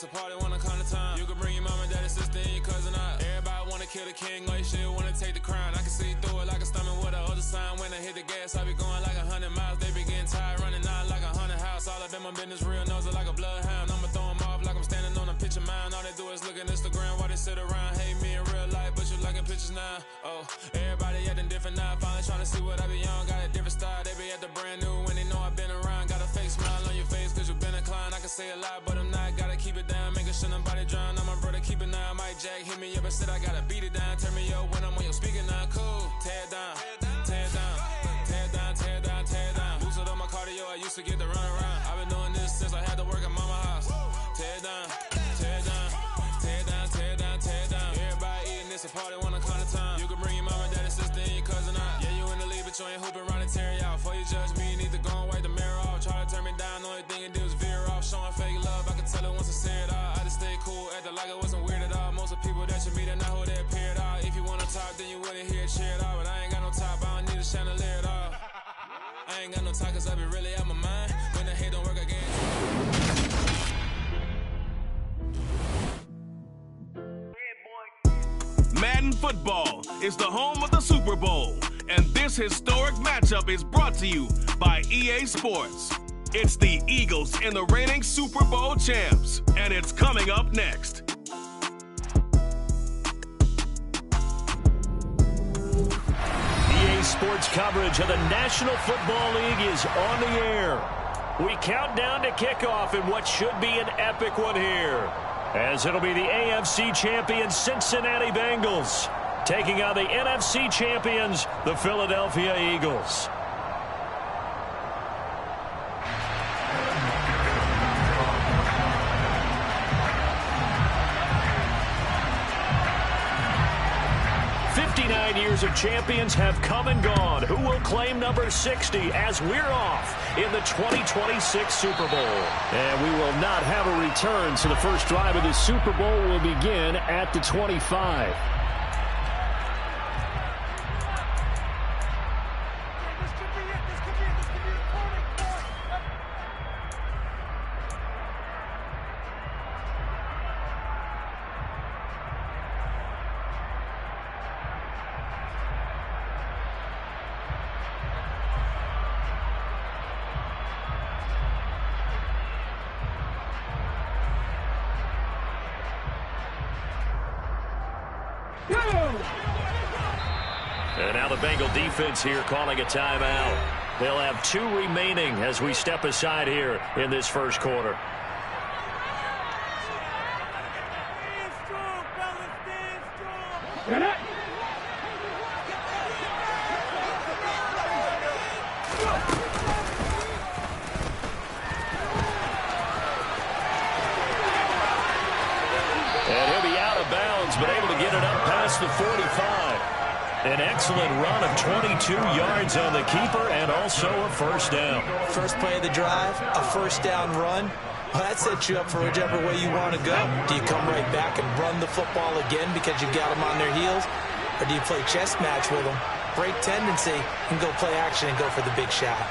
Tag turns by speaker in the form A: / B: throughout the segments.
A: this a party, wanna come to time. You can bring your mom and daddy, sister, and your cousin out. Everybody wanna kill the king, like shit, wanna take the crown. I can see through it like a stomach with a other sign. When I hit the gas, I be going like 100 miles. They be getting tired, running out like 100 house. All up in my business, real nose it like a bloodhound. I'ma throw them off like I'm standing on a picture mound. All they do is look at Instagram while they sit around. Hate me in real life, but you liking pictures now. Oh, everybody acting different now. Finally trying to see what I be on. Got a different style, they be at the brand new when they know I've been around. Got a fake smile on your face cause you been inclined. I can say a lot, but I'm not. Gotta keep it down, making sure nobody drown. I'm my brother, keep it now. Mike Jack hit me up and said I gotta beat it down. Turn me up when I'm on your speaker now. Cool, tear it down, tear it down, tear it down, tear it down, tear it down. Boosted up my cardio, I used to get to run around. I've been doing this since I had to work at mama house. Tear it down, tear it down, tear it down, tear it down, tear it down. Everybody eating this a party, wanna come to time. You can bring your mama, daddy, sister, and your cousin out. Yeah, you in the league, but you ain't hooping around and tear you out. Before you judge me, you need to go and wipe the mirror off. Try to turn me down, only thing you do is veer off. Showing fake love, I can tell it once I see it all. I just stay cool, acting like it wasn't weird at all. Most of the people that you meet are not who they appear at all. If you wanna talk, then you wouldn't hear it cheer at all. But I ain't got no top, I don't need a chandelier at all. I ain't got no talk cause I be really out my mind. When the hate don't work again.
B: Madden football is the home of the Super Bowl, and this historic matchup is brought to you by EA Sports. It's the Eagles and the reigning Super Bowl champs, and it's coming up next.
C: EA Sports coverage of the National Football League is on the air. We count down to kickoff in what should be an epic one here, as it'll be the AFC champion Cincinnati Bengals taking on the NFC champions, the Philadelphia Eagles. Years of champions have come and gone. Who will claim number 60 as we're off in the 2026 Super Bowl? And we will not have a return, so the first drive of the Super Bowl will begin at the 25. And now the Bengal defense here calling a timeout. They'll have 2 remaining as we step aside here in this first quarter. And he'll be out of bounds, but able to get it up past the 45. An excellent run of 22 yards on the keeper and also a first down.
D: First play of the drive, a first down run. Well, that sets you up for whichever way you want to go. Do you come right back and run the football again because you got them on their heels? Or do you play chess match with them, break tendency, and go play action and go for the big shot?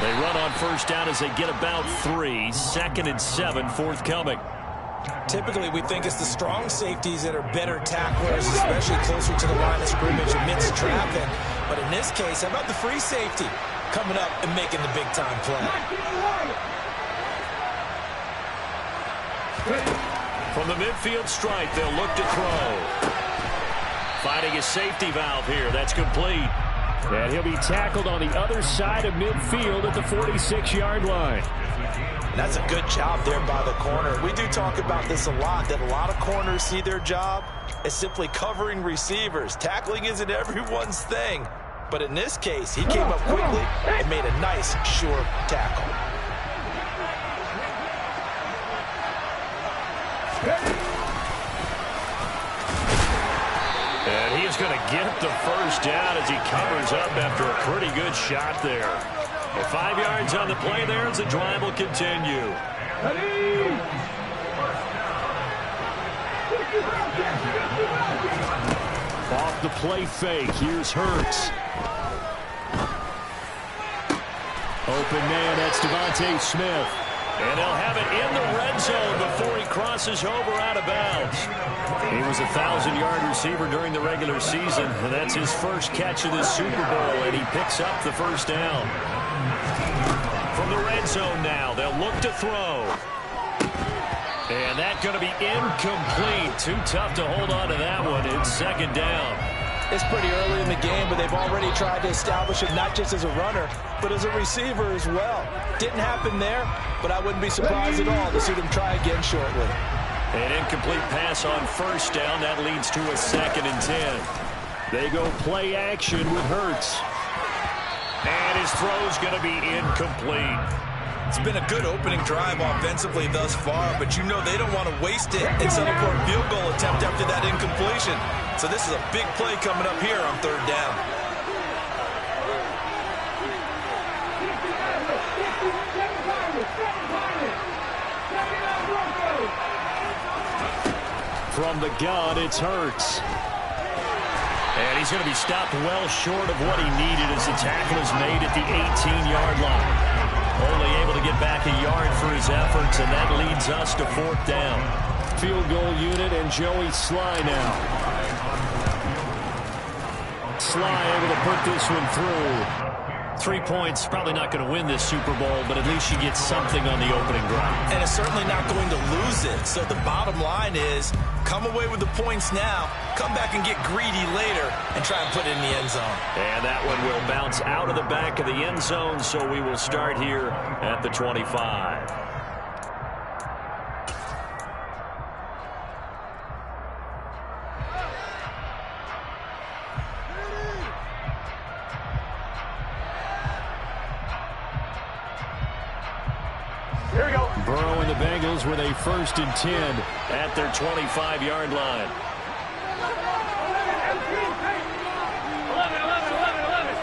C: They run on first down as they get about 3. 2nd and 7 forthcoming.
D: Typically, we think it's the strong safeties that are better tacklers, especially closer to the line of scrimmage amidst traffic. But in this case, how about the free safety coming up and making the big-time play?
C: From the midfield stripe, they'll look to throw. Finding a safety valve here. That's complete. And he'll be tackled on the other side of midfield at the 46-yard line.
D: That's a good job there by the corner. We do talk about this a lot, that a lot of corners see their job as simply covering receivers. Tackling isn't everyone's thing. But in this case, he came up quickly and made a nice, sure tackle.
C: And he is going to get the first down as he covers up after a pretty good shot there. Well, 5 yards on the play there as the drive will continue. Off the play fake, here's Hurts. Open man, that's Devontae Smith. And they'll have it in the red zone before he crosses over out of bounds. He was a 1,000-yard receiver during the regular season, and that's his first catch of this Super Bowl, and he picks up the first down. From the red zone now, they'll look to throw. And that's going to be incomplete. Too tough to hold on to that one. It's second down.
D: It's pretty early in the game, but they've already tried to establish him not just as a runner, but as a receiver as well. Didn't happen there, but I wouldn't be surprised at all to see them try again shortly.
C: An incomplete pass on first down. That leads to a 2nd and 10. They go play action with Hurts. And his throw's going to be incomplete.
D: It's been a good opening drive offensively thus far, but you know they don't want to waste it and settle for a field goal attempt after that incompletion. So this is a big play coming up here on 3rd down.
C: From the gun, it's Hurts. And he's going to be stopped well short of what he needed as the tackle is made at the 18-yard line. Only able to get back a yard for his efforts, and that leads us to 4th down. Field goal unit and Joey Sly now. Sly able to put this one through. 3 points, probably not going to win this Super Bowl, but at least you get something on the opening drive.
D: And it's certainly not going to lose it. So the bottom line is, come away with the points now, come back and get greedy later, and try and put it in the end zone.
C: And that one will bounce out of the back of the end zone, so we will start here at the 25.
E: Here we go.
C: Burrow and the Bengals with a 1st and 10 at their 25-yard line. 11.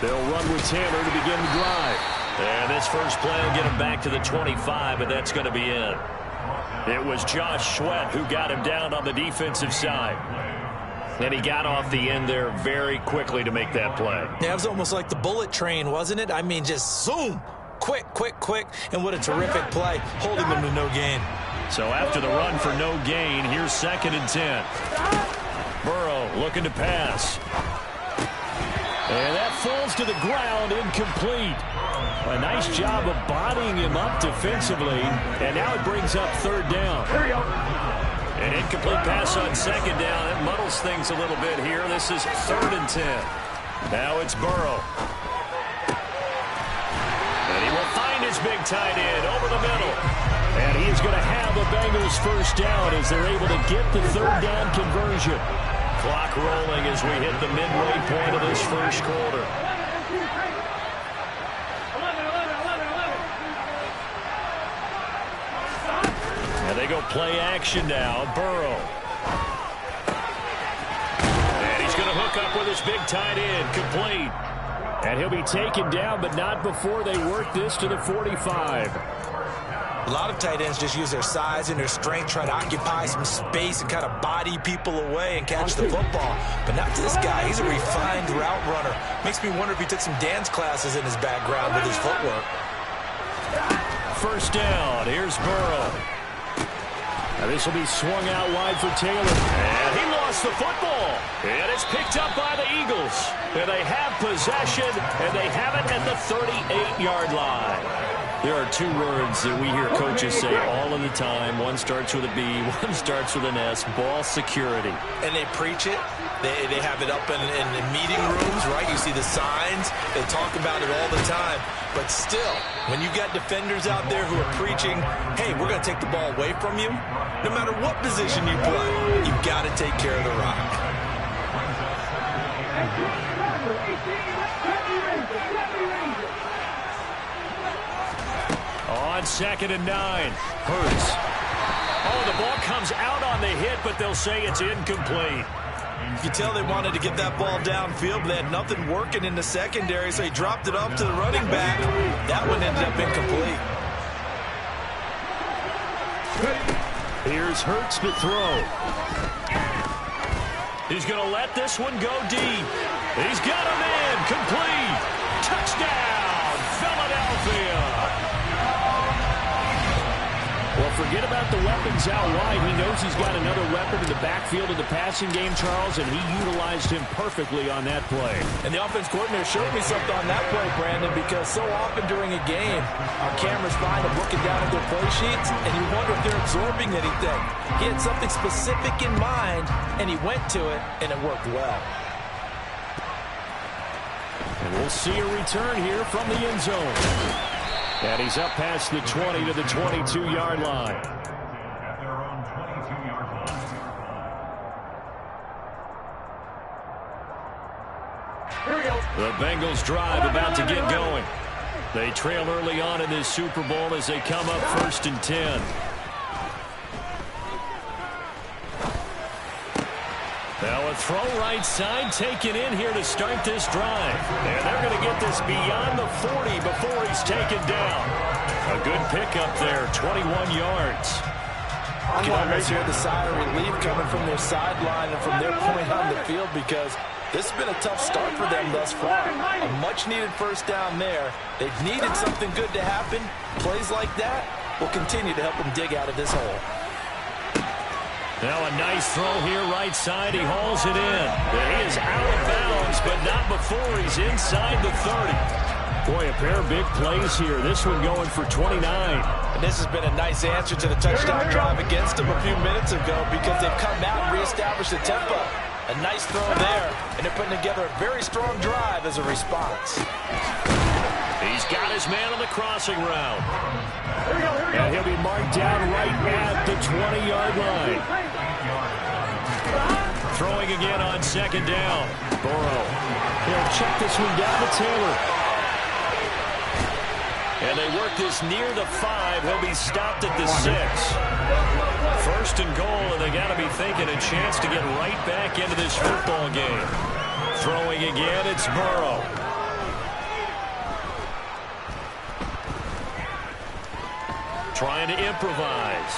C: They'll run with Taylor to begin the drive. And this first play will get him back to the 25, and that's going to be it. It was Josh Sweat who got him down on the defensive side. And he got off the end there very quickly to make that play.
D: Yeah, it was almost like the bullet train, wasn't it? I mean, just zoom. Quick, quick, quick, and what a terrific play, holding them to no gain.
C: So after the run for no gain, here's 2nd and 10. Burrow looking to pass. And that falls to the ground, incomplete. A nice job of bodying him up defensively, and now it brings up 3rd down.
E: Here we go.
C: An incomplete pass on 2nd down. It muddles things a little bit here. This is 3rd and 10. Now it's Burrow. And he will find his big tight end over the middle. And he is going to have the Bengals first down as they're able to get the 3rd down conversion. Clock rolling as we hit the midway point of this first quarter. And they go play action now. Burrow. And he's going to hook up with his big tight end. Complete. And he'll be taken down, but not before they work this to the 45.
D: A lot of tight ends just use their size and their strength, try to occupy some space and kind of body people away and catch the football. But not this guy. He's a refined route runner. Makes me wonder if he took some dance classes in his background with his footwork.
C: First down. Here's Burrow. Now this will be swung out wide for Taylor. And he lost the football. And it's picked up by the Eagles. And they have possession, and they have it at the 38-yard line. There are 2 words that we hear coaches say all of the time. One starts with a B, one starts with an S, ball security.
D: And they preach it. They have it up in meeting rooms, right? You see the signs. They talk about it all the time. But still, when you got defenders out there who are preaching, hey, we're going to take the ball away from you, no matter what position you play, you've got to take care of the rock.
C: On 2nd and 9, Hurts. Oh, the ball comes out on the hit, but they'll say it's incomplete.
D: You can tell they wanted to get that ball downfield, but they had nothing working in the secondary, so he dropped it off to the running back. That one ended up incomplete.
C: Here's Hurts to throw. He's going to let this one go deep. He's got a man. Complete. Touchdown, Philadelphia. Well, forget about the weapons out wide. He knows he's got another weapon in the backfield of the passing game, Charles, and he utilized him perfectly on that play.
D: And the offense coordinator showed me something on that play, Brandon, because so often during a game, our cameras find them looking down at their play sheets, and you wonder if they're absorbing anything. He had something specific in mind, and he went to it, and it worked well.
C: And we'll see a return here from the end zone. And he's up past the 20 to the 22-yard line. The Bengals drive about to get going. They trail early on in this Super Bowl as they come up 1st and 10. Now a throw right side taken in here to start this drive. And they're going to get this beyond the 40 before he's taken down. A good pickup there, 21 yards.
D: You can almost hear the sigh of relief coming from their sideline and from their point on the field, because this has been a tough start for them thus far. A much-needed first down there. They've needed something good to happen. Plays like that will continue to help them dig out of this hole.
C: Now a nice throw here right side. He hauls it in. He is out of bounds, but not before he's inside the 30. Boy, a pair of big plays here. This one going for 29.
D: And this has been a nice answer to the touchdown drive against them a few minutes ago, because they've come out and reestablished the tempo. A nice throw there, and they're putting together a very strong drive as a response.
C: He's got his man on the crossing route. And he'll be marked down right at the 20-yard line. Throwing again on 2nd down. Burrow. He'll check this one down to Taylor. And they work this near the 5. He'll be stopped at the 6. 1st and goal, and they got to be thinking a chance to get right back into this football game. Throwing again, it's Burrow. Trying to improvise.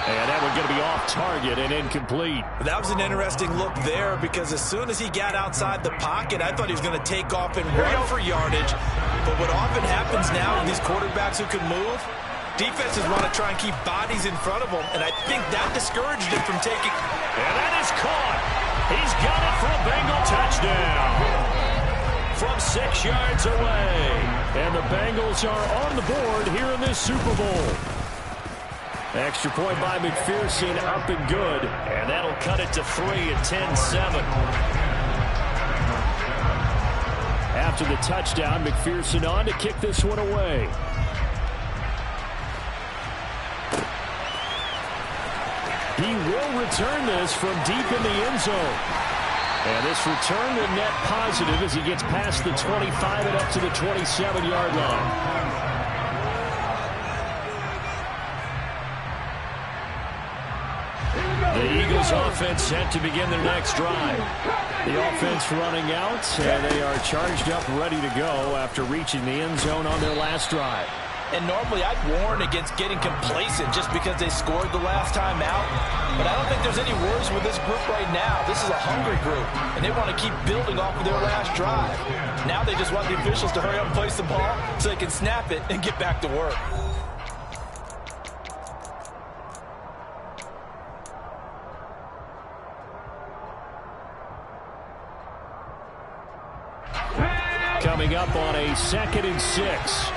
C: And that one going to be off target and incomplete.
D: That was an interesting look there, because as soon as he got outside the pocket, I thought he was going to take off and run for yardage. But what often happens now with these quarterbacks who can move, defenses want to try and keep bodies in front of them, and I think that discouraged him from taking.
C: And that is caught. He's got it for a Bengal touchdown from 6 yards away. And the Bengals are on the board here in this Super Bowl. Extra point by McPherson, up and good. And that'll cut it to 3 at 10-7. After the touchdown, McPherson on to kick this one away. He will return this from deep in the end zone. And this return will net positive as he gets past the 25 and up to the 27-yard line. The Eagles offense set to begin their next drive. The offense running out, and they are charged up, ready to go after reaching the end zone on their last drive.
D: And normally I'd warn against getting complacent just because they scored the last time out. But I don't think there's any worries with this group right now. This is a hungry group, and they want to keep building off of their last drive. Now they just want the officials to hurry up and place the ball so they can snap it and get back to work.
C: Coming up on a 2nd and 6.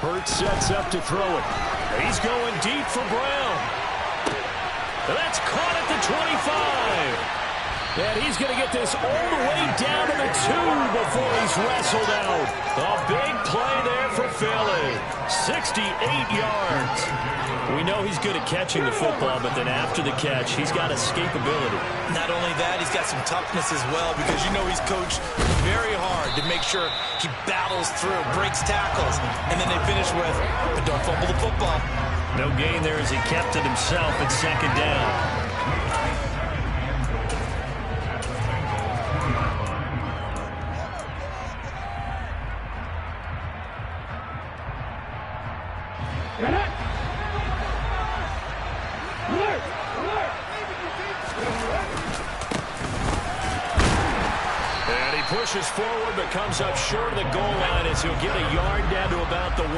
C: Hurts sets up to throw it. He's going deep for Brown. That's caught at the 25. And he's going to get this all the way down to the 2 before he's wrestled out. A big play there for Philly. 68 yards. We know he's good at catching the football, but then after the catch, he's got escapability.
D: Not only that, he's got some toughness as well, because you know he's coached very hard to make sure he battles through, breaks tackles, and then they finish with, but don't fumble the football.
C: No gain there as he kept it himself at 2nd down. And he pushes forward but comes up short of the goal line as he'll get a yard down to about the 1.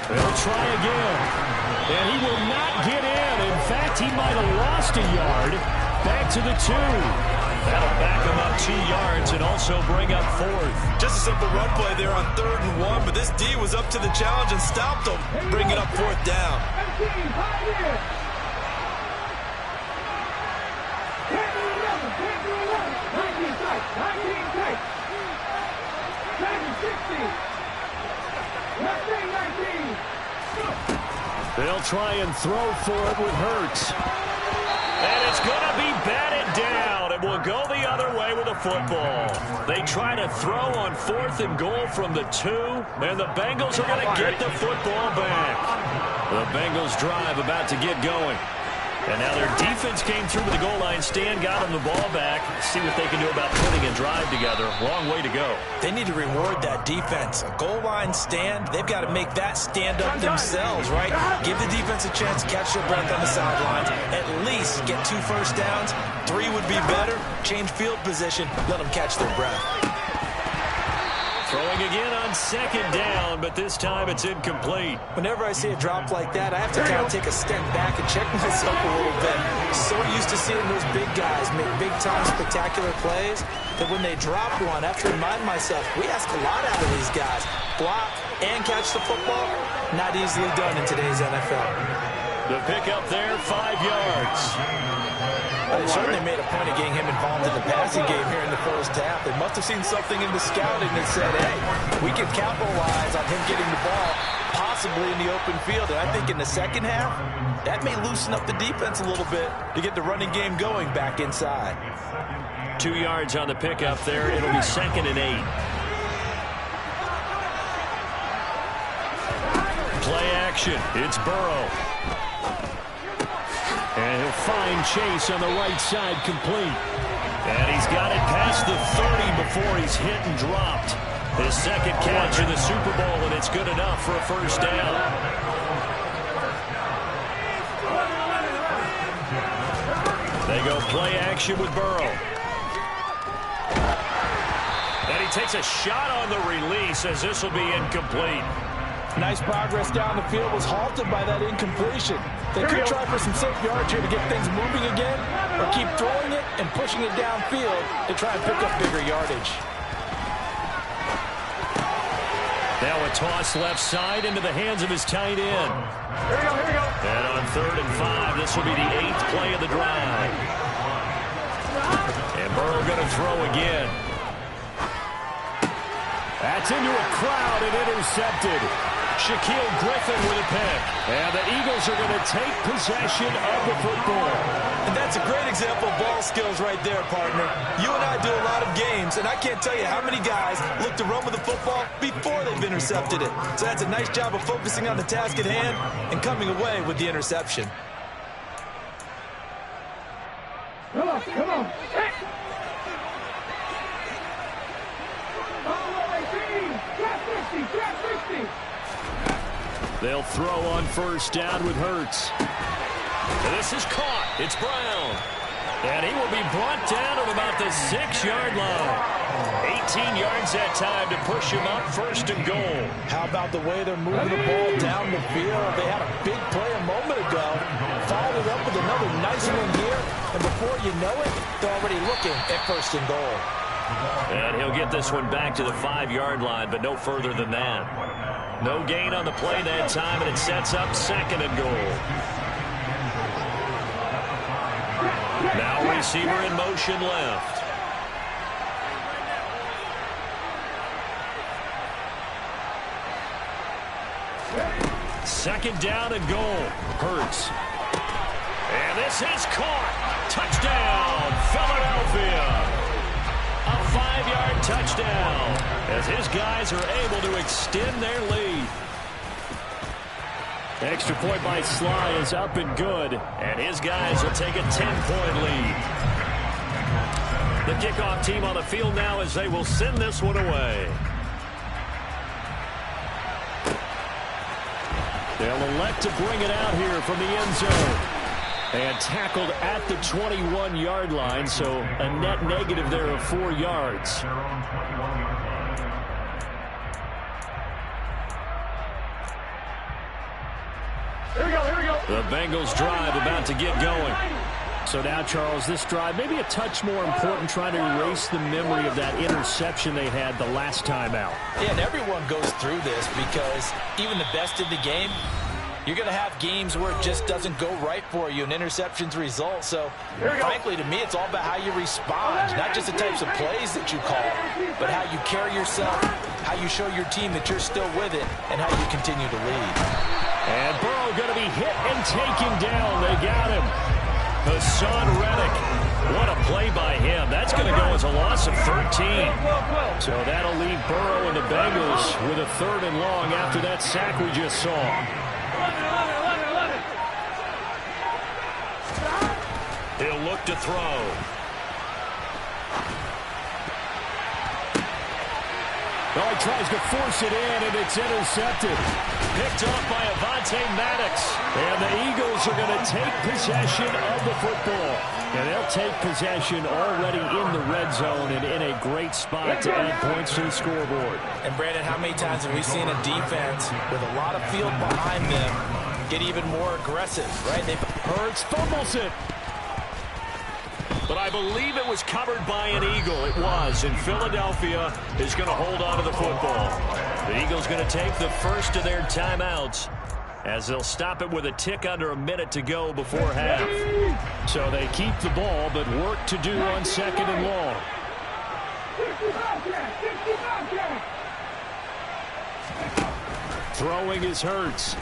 C: They'll try again. And he will not get in. In fact, he might have lost a yard. Back to the 2. That'll back him up 2 yards and also bring up 4th.
D: Just a simple run play there on 3rd and 1, but this D was up to the challenge and stopped him, bringing up 4th down.
C: They'll try and throw for it with Hurts. And it's going to be batted down. It will go the other way with the football. They try to throw on 4th and goal from the 2, and the Bengals are going to get the football back. The Bengals drive about to get going. And now their defense came through with the goal line stand, got them the ball back. See what they can do about putting a drive together. Long way to go.
D: They need to reward that defense. A goal line stand, they've got to make that stand up themselves, right? Give the defense a chance to catch their breath on the sidelines. At least get 2 first downs. 3 would be better. Change field position. Let them catch their breath.
C: Throwing again on 2nd down, but this time it's incomplete.
D: Whenever I see a drop like that, I have to kind of take a step back and check myself a little bit. So used to seeing those big guys make big-time spectacular plays that when they drop one, I have to remind myself, we ask a lot out of these guys. Block and catch the football, not easily done in today's NFL.
C: The pickup there, 5 yards.
D: Well, they certainly made a point of getting him involved in the passing game here in the first half. They must have seen something in the scouting that said, hey, we can capitalize on him getting the ball, possibly in the open field. And I think in the second half, that may loosen up the defense a little bit to get the running game going back inside.
C: 2 yards on the pickup there. It'll be 2nd and 8. Play action. It's Burrow. And he'll find Chase on the right side complete. And he's got it past the 30 before he's hit and dropped. His 2nd catch in the Super Bowl, and it's good enough for a first down. They go play action with Burrow. And he takes a shot on the release as this will be incomplete.
D: Nice progress down the field was halted by that incompletion. They could try for some safe yards here to get things moving again, or keep throwing it and pushing it downfield to try and pick up bigger yardage.
C: Now a toss left side into the hands of his tight end.
E: Here we go.
C: And on 3rd and 5, this will be the 8th play of the drive. And Burrow going to throw again. That's into a crowd and intercepted. Shaquille Griffin with a pick. And the Eagles are going to take possession of the football.
D: And that's a great example of ball skills right there, partner. You and I do a lot of games, and I can't tell you how many guys look to run with the football before they've intercepted it. So that's a nice job of focusing on the task at hand and coming away with the interception.
E: Come on. Hey.
C: They'll throw on first down with Hurts. And this is caught. It's Brown. And he will be brought down at about the 6-yard line. 18 yards that time to push him up 1st and goal.
D: How about the way they're moving the ball down the field? They had a big play a moment ago. Followed it up with another nice one here. And before you know it, they're already looking at 1st and goal.
C: And he'll get this one back to the 5-yard line, but no further than that. No gain on the play that time, and it sets up 2nd and goal. Now receiver in motion left. Second down and goal. Hurts. And this is caught. Touchdown, Philadelphia. A 5-yard touchdown as his guys are able to extend their lead. Extra point by Sly is up and good, and his guys will take a 10-point lead. The kickoff team on the field now as they will send this one away. They'll elect to bring it out here from the end zone. And tackled at the 21-yard line, so a net negative there of 4 yards.
E: Here we go, here we go.
C: The Bengals drive about to get going. So now, Charles, this drive maybe a touch more important, trying to erase the memory of that interception they had the last time out.
D: Yeah, and everyone goes through this because even the best in the game, you're going to have games where it just doesn't go right for you, and interceptions result. So, frankly, to me, it's all about how you respond, not just the types of plays that you call, but how you carry yourself, how you show your team that you're still with it, and how you continue to lead.
C: And Burrow going to be hit and taken down. They got him. Hassan Reddick. What a play by him. That's going to go as a loss of 13. So that'll leave Burrow and the Bengals with a 3rd and long after that sack we just saw. He'll look to throw. Oh, he tries to force it in, and it's intercepted. Picked off by Avonte Maddox. And the Eagles are going to take possession of the football. And they'll take possession already in the red zone and in a great spot to add points to the scoreboard.
D: And, Brandon, how many times have we seen a defense with a lot of field behind them get even more aggressive, right?
C: Hurts fumbles it. But I believe it was covered by an Eagle. It was. And Philadelphia is going to hold on to the football. The Eagles going to take the first of their timeouts as they'll stop it with a tick under a minute to go before half. So they keep the ball, but work to do on 2nd and long. Throwing is Hurts.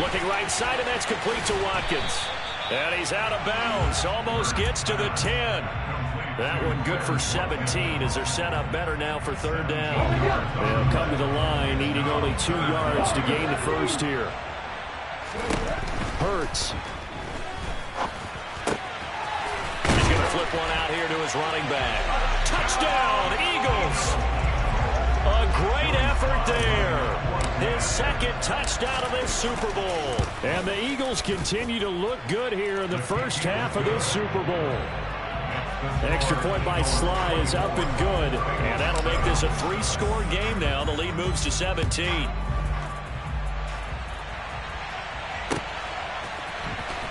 C: Looking right side, and that's complete to Watkins. And he's out of bounds. Almost gets to the 10. That one good for 17 as they're set up better now for 3rd down. They'll come to the line, needing only 2 yards to gain the first here. Hurts. He's going to flip one out here to his running back. Touchdown, Eagles! A great effort there. His 2nd touchdown of this Super Bowl. And the Eagles continue to look good here in the first half of this Super Bowl. Extra point by Sly is up and good. And that'll make this a 3-score game now. The lead moves to 17.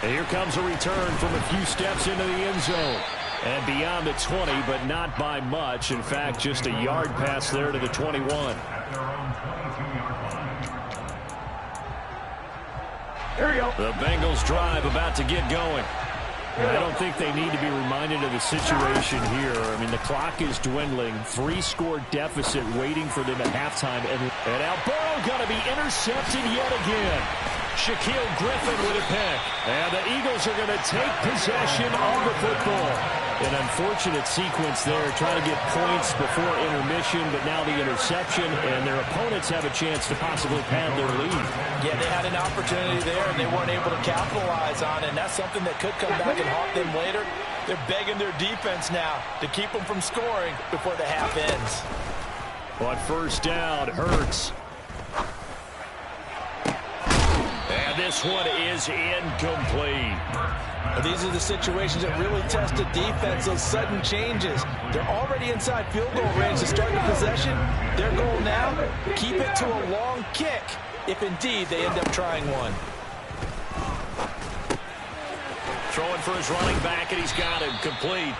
C: And here comes a return from a few steps into the end zone. And beyond the 20, but not by much. In fact, just a yard pass there to the 21.
E: Here we go.
C: The Bengals drive about to get going. I don't think they need to be reminded of the situation here. I mean, the clock is dwindling. 3-score deficit waiting for them at halftime. And now Burrow going to be intercepted yet again. Shaquille Griffin with a pick. And the Eagles are going to take possession of the football. An unfortunate sequence there, trying to get points before intermission, but now the interception, and their opponents have a chance to possibly pad their lead.
D: Yeah, they had an opportunity there, and they weren't able to capitalize on it, and that's something that could come back and haunt them later. They're begging their defense now to keep them from scoring before the half ends.
C: On 1st down, Hurts. And this one is incomplete.
D: These are the situations that really test a defense, those sudden changes. They're already inside field goal range to start the possession. Their goal now, keep it to a long kick, if indeed they end up trying one.
C: Throwing for his running back, and he's got him complete.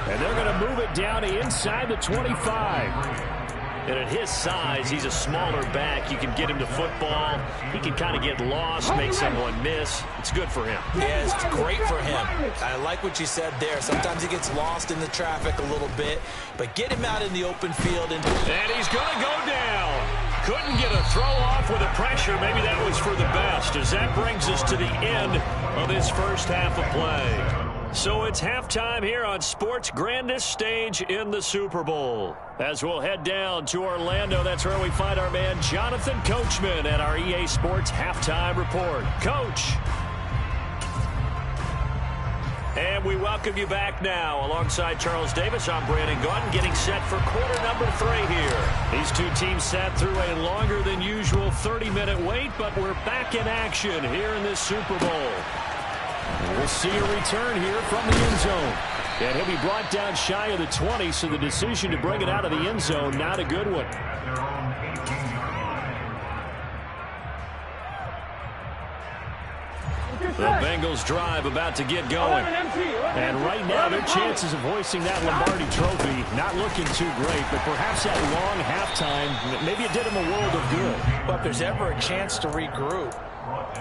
C: And they're going to move it down to inside the 25. And at his size, he's a smaller back. You can get him to football. He can kind of get lost, make someone miss. It's good for him.
D: Yeah, it's great for him. I like what you said there. Sometimes he gets lost in the traffic a little bit, but get him out in the open field. And
C: he's going to go down. Couldn't get a throw off with the pressure. Maybe that was for the best, as that brings us to the end of this first half of play. So it's halftime here on sports' grandest stage in the Super Bowl. As we'll head down to Orlando, that's where we find our man Jonathan Coachman at our EA Sports Halftime Report. Coach. And we welcome you back now. Alongside Charles Davis, I'm Brandon Gaudin, getting set for quarter number 3 here. These two teams sat through a longer than usual 30-minute wait, but we're back in action here in this Super Bowl. We'll see a return here from the end zone. And he'll be brought down shy of the 20, so the decision to bring it out of the end zone, not a good one. The Bengals drive about to get going. And right now, their chances of hoisting that Lombardi trophy not looking too great, but perhaps that long halftime, maybe it did them a world of good.
D: But if there's ever a chance to regroup,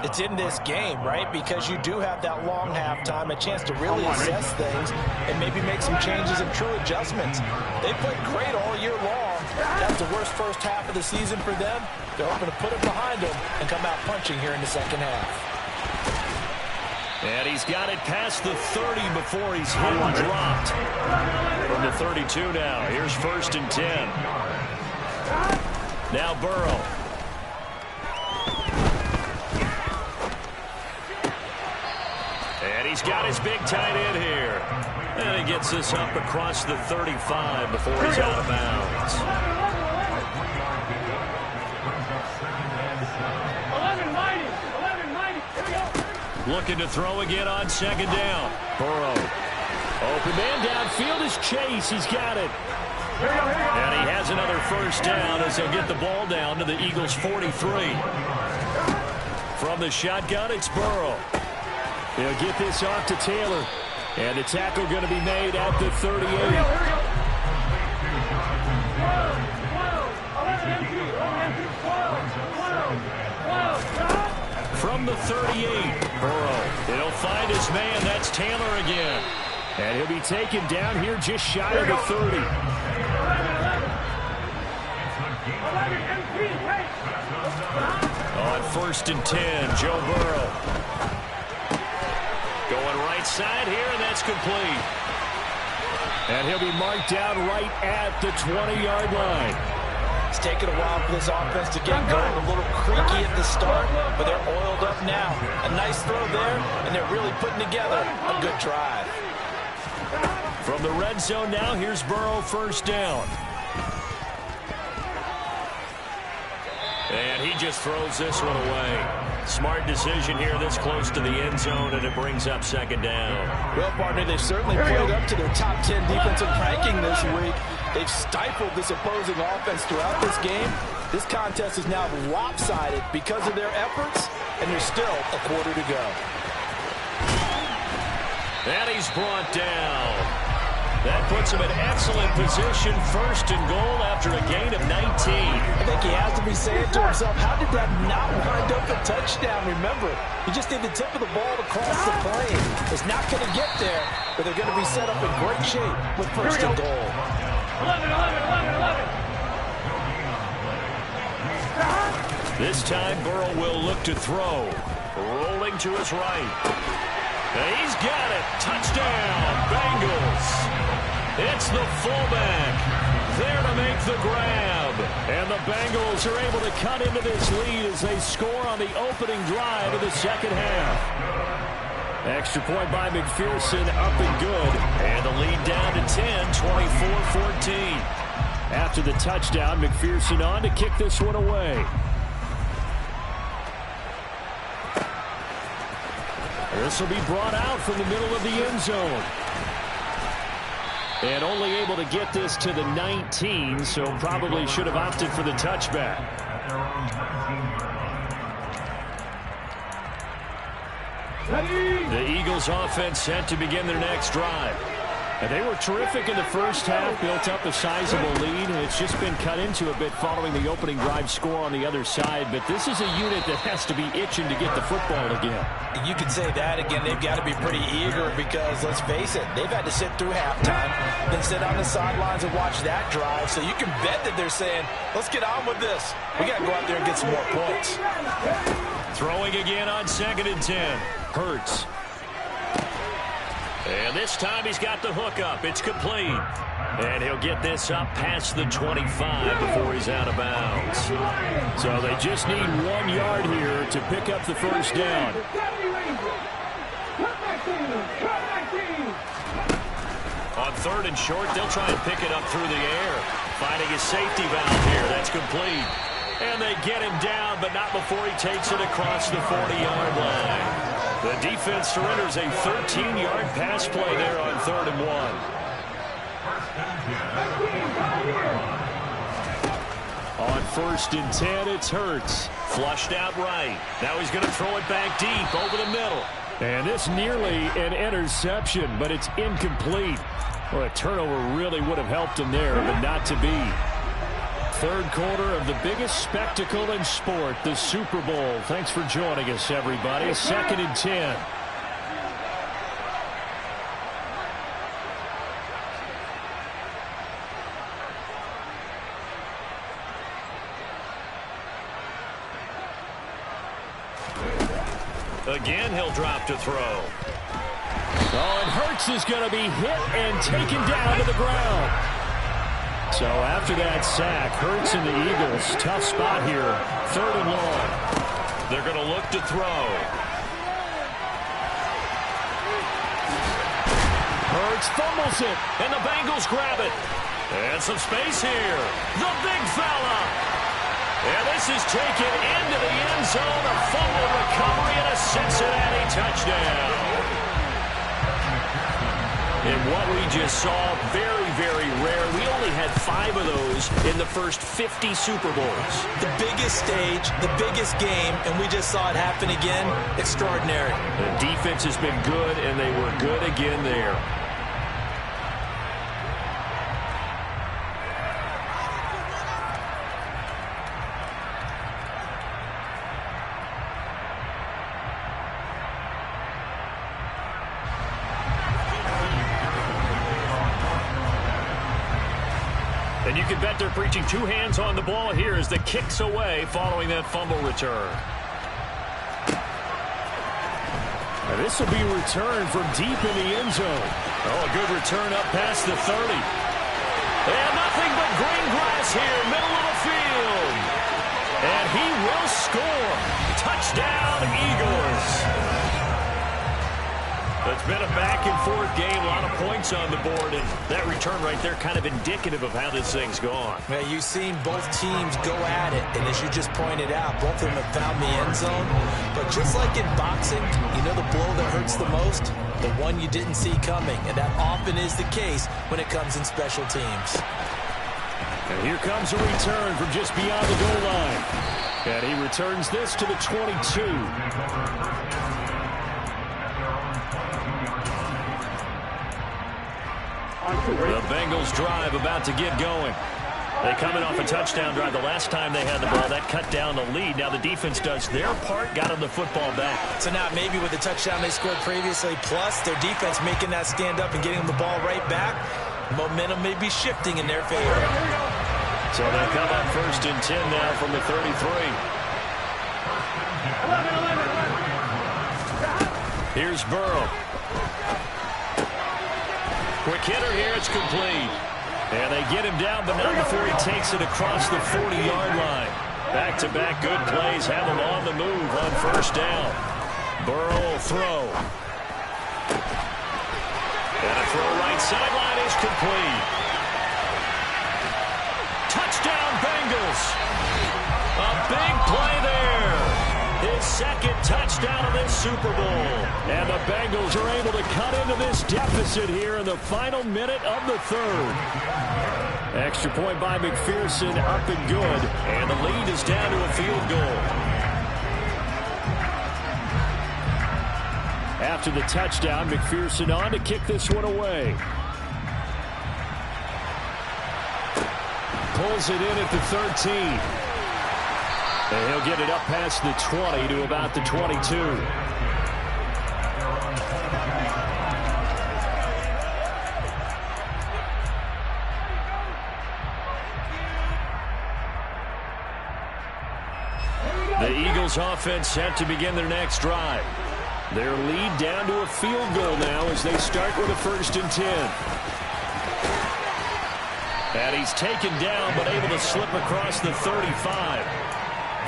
D: it's in this game, right? Because you do have that long halftime, a chance to really assess things and maybe make some changes and true adjustments. They played great all year long. That's the worst first half of the season for them. They're hoping to put it behind them and come out punching here in the second half.
C: And he's got it past the 30 before he's hit and dropped. From the 32 now. Here's 1st and 10. Now Burrow. And he's got his big tight end here. And he gets this up across the 35 before he's out of bounds. Looking to throw again on 2nd down. Burrow. Open man downfield is Chase. He's got it. And he has another 1st down as they'll get the ball down to the Eagles' 43. From the shotgun, it's Burrow. They'll get this off to Taylor. And the tackle going to be made at the 38. From the 38, Burrow. He'll find his man. That's Taylor again. And he'll be taken down here just shy of the 30. On 1st and 10, Joe Burrow. Going right side here, and that's complete. And he'll be marked down right at the 20-yard line.
D: It's taken a while for this offense to get going. A little creaky at the start, but they're oiled up now. A nice throw there, and they're really putting together a good drive.
C: From the red zone now, here's Burrow 1st down. And he just throws this one away. Smart decision here this close to the end zone, and it brings up 2nd down.
D: Well, partner, they've certainly played up to their top 10 defensive ranking this week. They've stifled this opposing offense throughout this game. This contest is now lopsided because of their efforts, and there's still a quarter to go.
C: And he's brought down. That puts him in excellent position, 1st and goal after a gain of 19.
D: I think he has to be saying to himself, how did that not wind up a touchdown? Remember, you just need the tip of the ball to cross the plane. It's not going to get there, but they're going to be set up in great shape with 1st and goal.
C: 11. This time, Burrow will look to throw. Rolling to his right. And he's got it. Touchdown, Bengals. It's the fullback there to make the grab. And the Bengals are able to cut into this lead as they score on the opening drive of the second half. Extra point by McPherson, up and good. And the lead down to 10, 24-14. After the touchdown, McPherson on to kick this one away. This will be brought out from the middle of the end zone. And only able to get this to the 19, so probably should have opted for the touchback. The Eagles offense set to begin their next drive. And they were terrific in the first half, built up a sizable lead, and it's just been cut into a bit following the opening drive score on the other side. But this is a unit that has to be itching to get the football again.
D: You could say that again. They've got to be pretty eager because, let's face it, they've had to sit through halftime, then sit on the sidelines and watch that drive. So you can bet that they're saying, let's get on with this. We got to go out there and get some more points.
C: Throwing again on 2nd and 10. Hurts. And this time he's got the hook up. It's complete. And he'll get this up past the 25 before he's out of bounds. So they just need 1 yard here to pick up the 1st down. On 3rd and short, they'll try and pick it up through the air. Finding his safety valve here. That's complete. And they get him down, but not before he takes it across the 40-yard line. The defense surrenders a 13-yard pass play there on 3rd and 1. On 1st and 10, it's Hurts. Flushed out right. Now he's going to throw it back deep over the middle. And this nearly an interception, but it's incomplete. Well, a turnover really would have helped him there, but not to be. 3rd quarter of the biggest spectacle in sport, the Super Bowl. Thanks for joining us, everybody. 2nd and 10. Again, he'll drop to throw. Oh, and Hurts is going to be hit and taken down to the ground. So after that sack, Hurts and the Eagles, tough spot here. 3rd and long. They're going to look to throw. Hurts fumbles it, and the Bengals grab it. And some space here. The big fella. And this is taken into the end zone. A fumble recovery and a Cincinnati touchdown. And what we just saw, very, very rare. We only had 5 of those in the first 50 Super Bowls.
D: The biggest stage, the biggest game, and we just saw it happen again. Extraordinary.
C: The defense has been good, and they were good again there. And you can bet they're preaching 2 hands on the ball here as the kick's away following that fumble return. And this will be returned from deep in the end zone. Oh, a good return up past the 30. And nothing but green grass here, middle of the field. And he will score. Touchdown, Eagles. It's been a back-and-forth game, a lot of points on the board, and that return right there kind of indicative of how this thing's gone.
D: Yeah, you've seen both teams go at it, and as you just pointed out, both of them have found the end zone. But just like in boxing, you know the blow that hurts the most? The one you didn't see coming, and that often is the case when it comes in special teams.
C: And here comes a return from just beyond the goal line. And he returns this to the 22. The Bengals drive about to get going. They coming off a touchdown drive. The last time they had the ball, that cut down the lead. Now the defense does their part, got them the football back. So now maybe with the touchdown they scored previously, plus their defense making that stand up and getting them the ball right back, momentum may be shifting in their favor. So they come up 1st and 10 now from the 33. Here's Burrow. Quick hitter here, it's complete. And they get him down, but not before he takes it across the 40-yard line. Back-to-back good plays have him on the move on 1st down. Burrow will throw. And a throw right sideline is complete. Touchdown, Bengals. A big play there. His 2nd touchdown of this Super Bowl. And the Bengals are able to cut into this deficit here in the final minute of the 3rd. Extra point by McPherson, up and good. And the lead is down to a field goal. After the touchdown, McPherson on to kick this one away. Pulls it in at the 13. And he'll get it up past the 20 to about the 22. The Eagles offense set to begin their next drive. Their lead down to a field goal now as they start with a 1st and 10. And he's taken down but able to slip across the 35.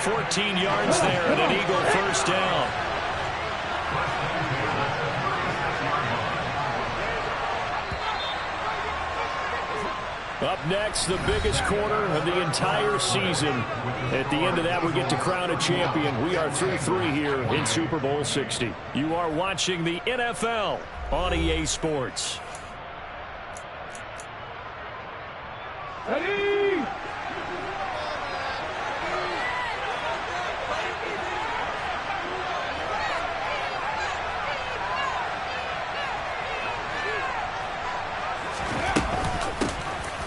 C: 14 yards there and an Eagle 1st down. Up next, the biggest quarter of the entire season. At the end of that, we get to crown a champion. We are through 3 here in Super Bowl 60. You are watching the NFL on EA Sports.
E: Ready?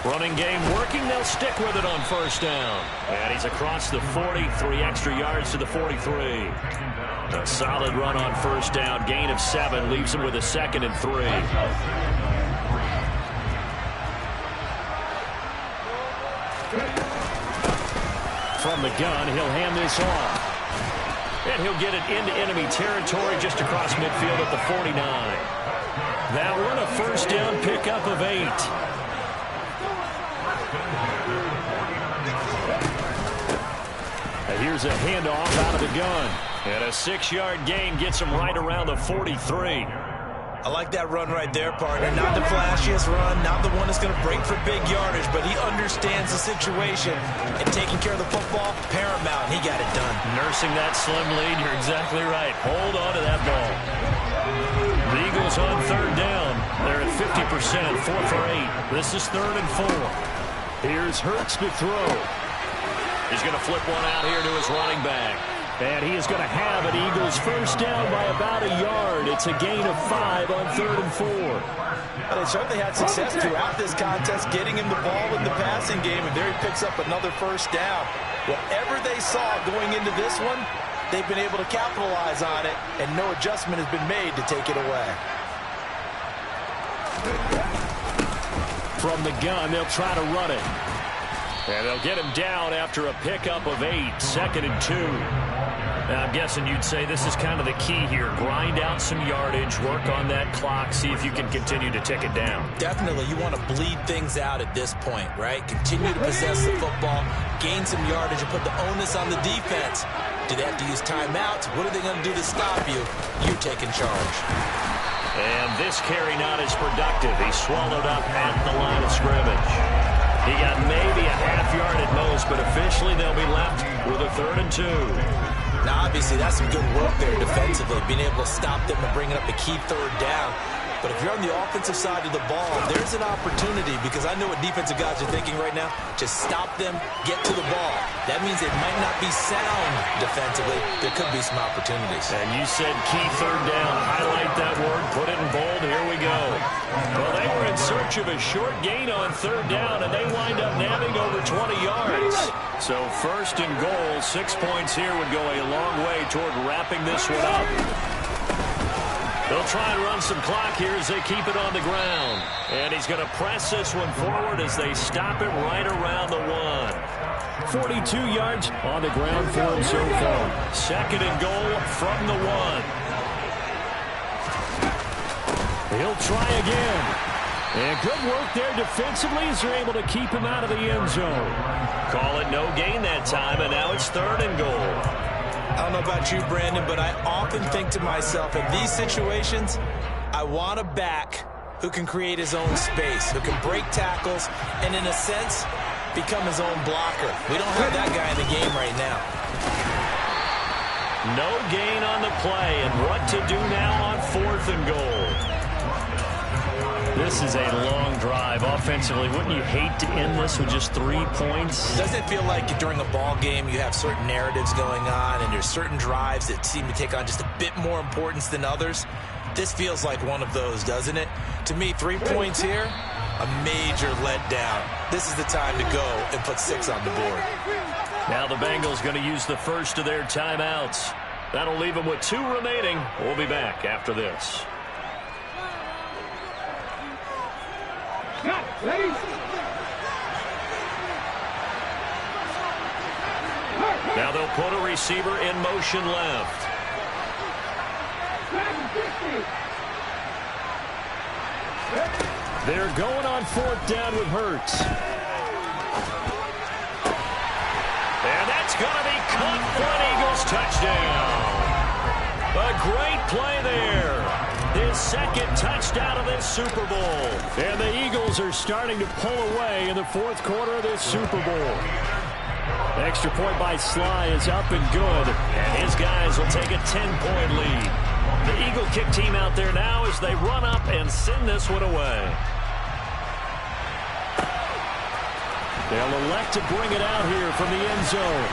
C: Running game working. They'll stick with it on first down. And he's across the 40, 3 extra yards to the 43. A solid run on first down. Gain of 7 leaves him with a 2nd and 3. From the gun, he'll hand this off. And he'll get it into enemy territory just across midfield at the 49. That one a first down pickup of 8. And here's a handoff out of the gun. And a 6-yard gain gets him right around the 43.
D: I like that run right there, partner. Not the flashiest run, not the one that's going to break for big yardage, but he understands the situation. And taking care of the football, paramount, and he got it done.
C: Nursing that slim lead, you're exactly right. Hold on to that ball. The Eagles on third down. They're at 50%, 4 for 8. This is 3rd and 4. Here's Hurts to throw. He's going to flip one out here to his running back. And he is going to have an Eagles first down by about a yard. It's a gain of 5 on 3rd and 4.
D: Well, they certainly had success throughout this contest, getting him the ball in the passing game, and there he picks up another first down. Whatever they saw going into this one, they've been able to capitalize on it, and no adjustment has been made to take it away.
C: From the gun, they'll try to run it. And they'll get him down after a pickup of 8, 2nd and 2. Now, I'm guessing you'd say this is kind of the key here. Grind out some yardage, work on that clock, see if you can continue to tick it down.
D: Definitely, you want to bleed things out at this point, right? Continue to possess the football, gain some yardage, and put the onus on the defense. Do they have to use timeouts? What are they going to do to stop you? You're taking charge.
C: And this carry not as productive. He's swallowed up at the line of scrimmage. He got maybe a half yard at most, but officially they'll be left with a 3rd and 2.
D: Now, obviously, that's some good work there defensively, being able to stop them and bringing up a key 3rd down. But if you're on the offensive side of the ball, there's an opportunity, because I know what defensive guys are thinking right now. Just stop them, get to the ball. That means it might not be sound defensively. There could be some opportunities.
C: And you said key 3rd down. Highlight that word. Put it in bold. Here we go. Well, they were in search of a short gain on 3rd down, and they wind up nabbing over 20 yards. So 1st and goal, 6 points here would go a long way toward wrapping this one up. They'll try and run some clock here as they keep it on the ground. And he's going to press this one forward as they stop it right around the 1. 42 yards on the ground for him so far. 2nd and goal from the 1. He'll try again. And good work there defensively as they're able to keep him out of the end zone. Call it no gain that time, and now it's 3rd and goal.
D: I don't know about you, Brandon, but I often think to myself, in these situations, I want a back who can create his own space, who can break tackles, and in a sense, become his own blocker. We don't have that guy in the game right now.
C: No gain on the play, and what to do now on 4th and goal. This is a long drive offensively. Wouldn't you hate to end this with just 3 points?
D: Doesn't it feel like during a ball game you have certain narratives going on and there's certain drives that seem to take on just a bit more importance than others? This feels like one of those, doesn't it? To me, 3 points here, a major letdown. This is the time to go and put 6 on the board.
C: Now the Bengals going to use the first of their timeouts. That'll leave them with 2 remaining. We'll be back after this. Now they'll put a receiver in motion left. They're going on 4th down with Hurts. And that's going to be caught for an Eagles touchdown. A great play there. His second touchdown of this Super Bowl. And the Eagles are starting to pull away in the fourth quarter of this Super Bowl. Extra point by Sly is up and good. And his guys will take a 10-point lead. The Eagle kick team out there now as they run up and send this one away. They'll elect to bring it out here from the end zone.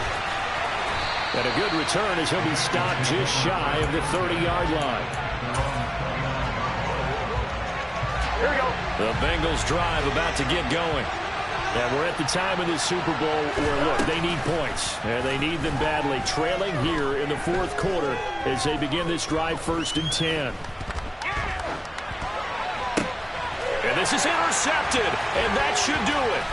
C: And a good return as he'll be stopped just shy of the 30-yard line.
E: Here we go.
C: The Bengals drive about to get going. And we're at the time of this Super Bowl where, look, they need points. And they need them badly. Trailing here in the fourth quarter as they begin this drive 1st and 10. And this is intercepted. And that should do it.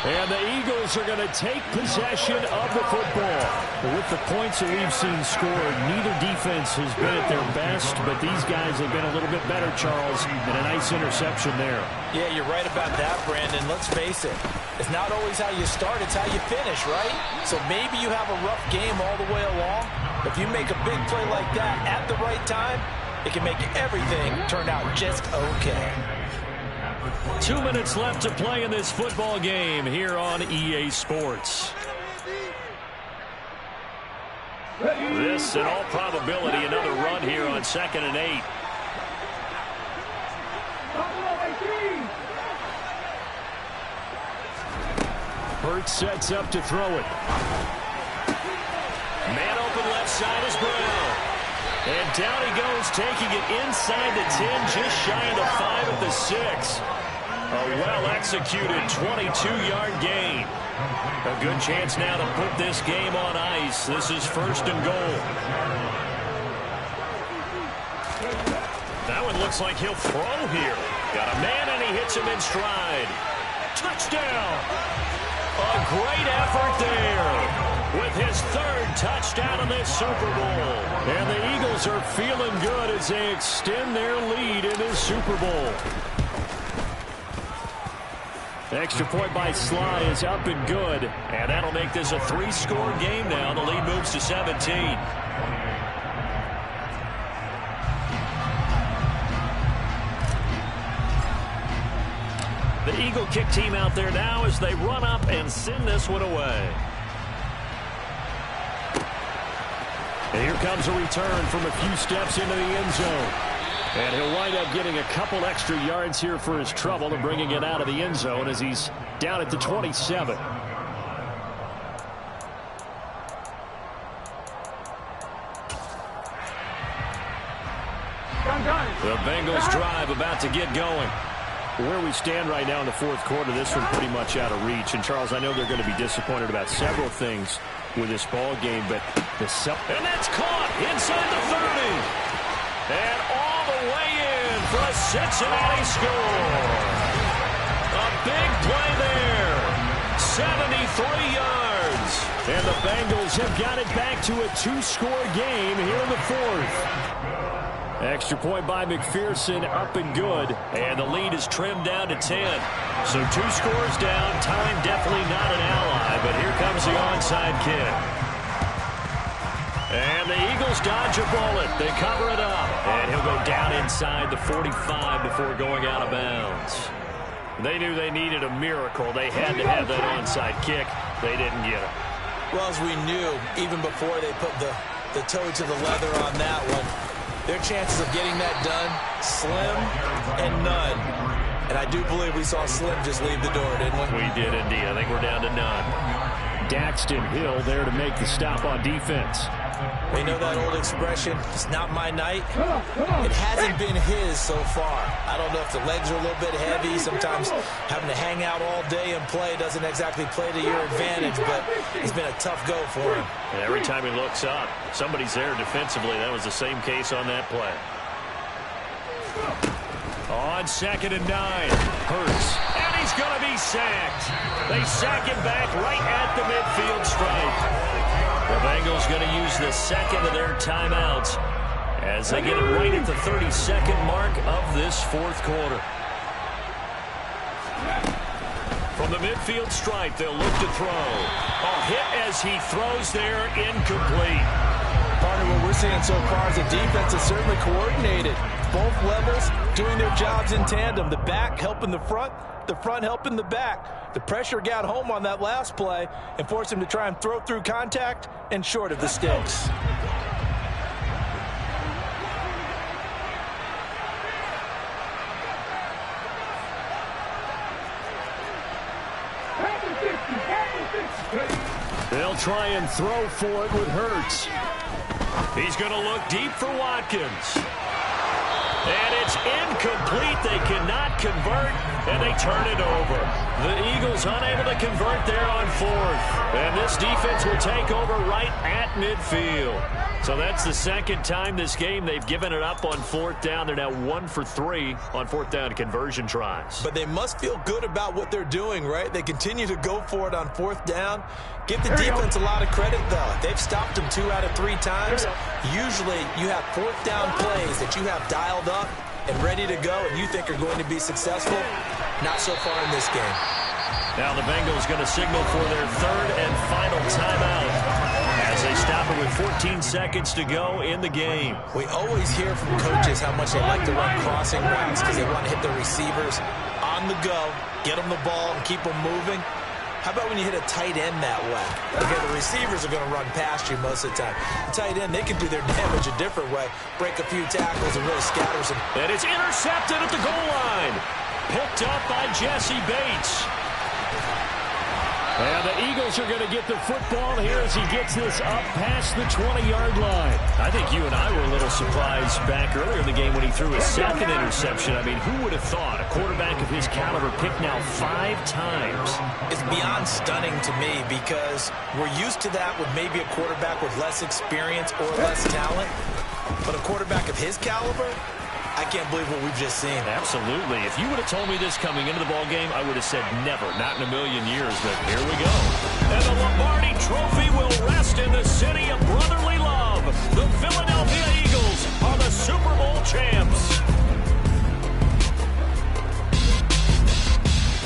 C: And the Eagles are going to take possession of the football. With the points that we've seen scored, neither defense has been at their best, but these guys have been a little bit better, Charles, and a nice interception there.
D: Yeah, you're right about that, Brandon. Let's face it. It's not always how you start, it's how you finish, right? So maybe you have a rough game all the way along. If you make a big play like that at the right time, it can make everything turn out just okay.
C: 2 minutes left to play in this football game here on EA Sports. This, in all probability, another run here on 2nd and 8. Hurts sets up to throw it. Man open left side is Brown. And down he goes, taking it inside the 10, just shy of the 5 at the 6. A well-executed 22-yard gain. A good chance now to put this game on ice. This is 1st and goal. That one looks like he'll throw here. Got a man, and he hits him in stride. Touchdown! A great effort there with his 3rd touchdown in this Super Bowl. And the Eagles are feeling good as they extend their lead in this Super Bowl. Extra point by Sly is up and good. And that'll make this a 3-score game now. The lead moves to 17. The Eagle kick team out there now as they run up and send this one away. And here comes a return from a few steps into the end zone. And he'll wind up getting a couple extra yards here for his trouble and bringing it out of the end zone as he's down at the 27. The Bengals drive about to get going. Where we stand right now in the fourth quarter, this one pretty much out of reach. And, Charles, I know they're going to be disappointed about several things with this ball game, but and that's caught inside the 30. And all the way in for a Cincinnati score. A big play there. 73 yards. And the Bengals have got it back to a 2-score game here in the 4th. Extra point by McPherson, up and good. And the lead is trimmed down to 10. So 2 scores down. Time definitely not an ally, but here comes the onside kick. And the Eagles dodge a bullet. They cover it up. And he'll go down inside the 45 before going out of bounds. They knew they needed a miracle. They had to have that onside kick. They didn't get it.
D: Well, as we knew, even before they put the toe to the leather on that one, their chances of getting that done, slim and none. And I do believe we saw Slim just leave the door, didn't we?
C: We did indeed. I think we're down to none. Daxton Hill there to make the stop on defense.
D: We know that old expression, it's not my night. It hasn't been his so far. I don't know if the legs are a little bit heavy. Sometimes having to hang out all day and play doesn't exactly play to your advantage, but it's been a tough go for him.
C: And every time he looks up, somebody's there defensively. That was the same case on that play. On 2nd and 9, Hurts. And he's going to be sacked. They sack him back right at the midfield stripe. The Bengals going to use the 2nd of their timeouts as they get it right at the 32nd mark of this 4th quarter. From the midfield stripe, they'll look to throw. A hit as he throws there, incomplete.
D: Partner, what we're seeing so far is the defense is certainly coordinated. both levels doing their jobs in tandem. The back helping the front helping the back. The pressure got home on that last play and forced him to try and throw through contact and short of the sticks.
C: They'll try and throw for it with Hurts. He's going to look deep for Watkins. And it's incomplete. They cannot convert, and they turn it over. The Eagles unable to convert there on fourth. And this defense will take over right at midfield. So that's the second time this game they've given it up on fourth down. They're now 1 for 3 on fourth down conversion tries.
D: But they must feel good about what they're doing, right? They continue to go for it on fourth down. Give the defense a lot of credit, though. They've stopped them 2 out of 3 times. Usually you have fourth down plays that you have dialed up and ready to go and you think are going to be successful. Not so far in this game.
C: Now the Bengals going to signal for their third and final timeout as they stop it with 14 seconds to go in the game.
D: We always hear from coaches how much they like to run crossing routes because they want to hit their receivers on the go, get them the ball, and keep them moving. How about when you hit a tight end that way? Okay, the receivers are going to run past you most of the time. The tight end, they can do their damage a different way, break a few tackles and really scatter some.
C: And it's intercepted at the goal line. Picked up by Jesse Bates. And the Eagles are going to get the football here as he gets this up past the 20-yard line. I think you and I were a little surprised back earlier in the game when he threw his second interception. I mean, who would have thought a quarterback of his caliber picked now 5 times?
D: It's beyond stunning to me because we're used to that with maybe a quarterback with less experience or less talent. But a quarterback of his caliber, I can't believe what we've just seen.
C: Absolutely. If you would have told me this coming into the ball game, I would have said never, not in a million years, but here we go. And the Lombardi Trophy will rest in the city of brotherly love. The Philadelphia Eagles are the Super Bowl champs.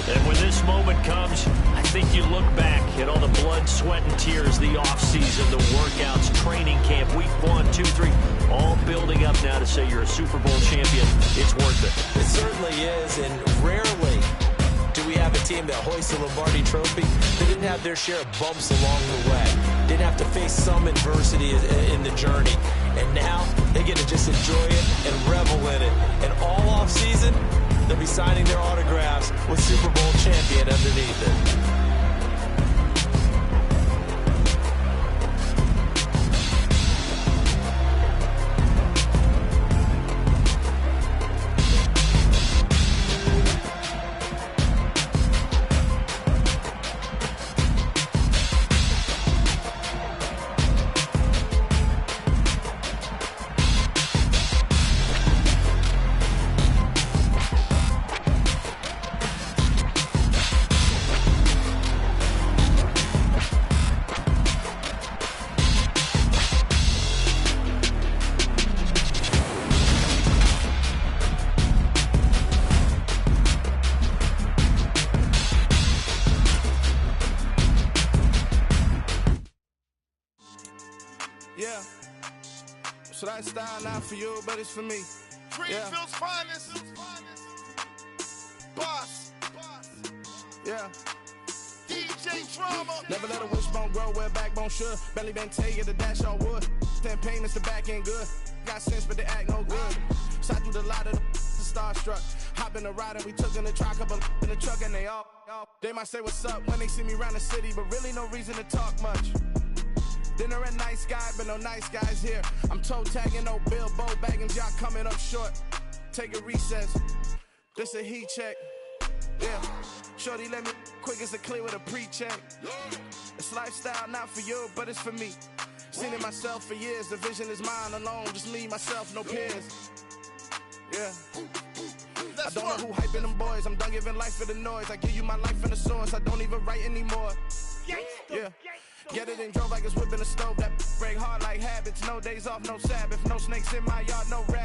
C: And when this moment comes, I think you look back at all the blood, sweat, and tears, the offseason, the workouts, training camp, week 1, 2, 3, all building up now to say you're a Super Bowl champion. It's worth it.
D: It certainly is, and rarely do we have a team that hoists the Lombardi Trophy that didn't have their share of bumps along the way, didn't have to face some adversity in the journey, and now they get to just enjoy it and revel in it. And all offseason, they'll be signing their autographs with Super Bowl champion underneath it.
F: Yeah. So that style not for you, but it's for me.
G: Greenfield's finest. Boss.
F: Yeah.
G: DJ Drama.
F: Never let a wishbone grow where backbone should. Belly been tell you the dash all wood. 10 payments, the back end good. Got sense, but they act no good. Shot through the lot of the starstruck. Hop in the ride and we took in the truck, couple in the truck and they all. They might say what's up when they see me around the city, but really no reason to talk much. Dinner a nice guy, but no nice guys here. I'm toe tagging, no Bilbo Baggins, y'all coming up short. Take a recess. This a heat check. Yeah. Shorty let me quick as a clear with a pre-check. It's lifestyle not for you, but it's for me. Seen it myself for years. The vision is mine alone. Just me, myself, no peers. Yeah. I don't know who hyping them boys. I'm done giving life for the noise. I give you my life in the source. I don't even write anymore. Yeah. Get it and drove like it's whipping a stove. That break hard like habits. No days off, no Sabbath. No snakes in my yard, no rabbits.